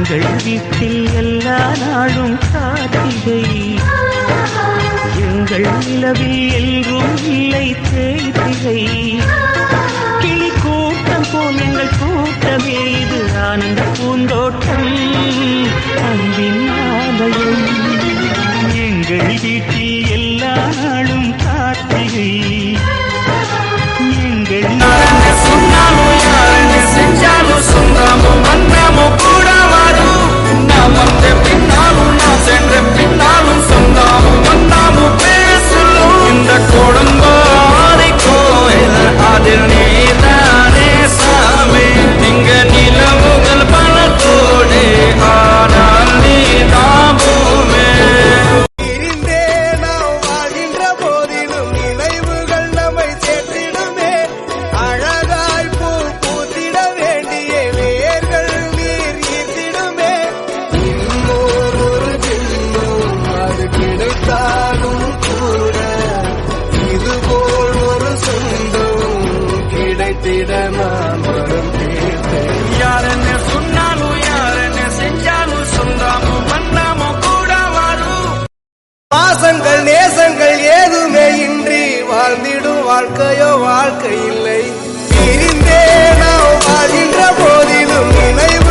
எங்கள் வீட்டில் எல்லா நாளும் கார்த்திகை, எங்கள் நிலவில் எல்லோரும் இல்லை தேய்திகை. கிளி கூட்டம் போல் எங்கள் கூட்டமே இது ஆனந்த பூந்தோட்டம், அன்பின் ஆலயம். எங்கள் வீட்டில் எல்லா நாளும் கார்த்திகை, எங்கள் சொன்னாலும் யாருன்னு செஞ்சாலும் சொந்தமும் வந்தமும் கூட வரும். நான் வந்த பின்னாலும் நான் சென்ற பின்னாலும் சொந்தமும் வந்தமும் பேசலும். இந்த கொடும்பாறை கோயில் அதில் நீதானே சாமி. இங்க நிலவுகள் பல கோடி ஆனால் நீதான் பூமே. யாருன்னு சொன்னாலும் யாருன்னு செஞ்சாலும் சொந்தமும் வந்தமும் கூட வரும். பாசங்கள் நேசங்கள் ஏதுமே இன்றி வாழ்ந்திடும் வாழ்க்கையோ வாழ்க்கை இல்லை. பிரிந்தே நாம் வாழ்கின்ற போதிலும் நினைவு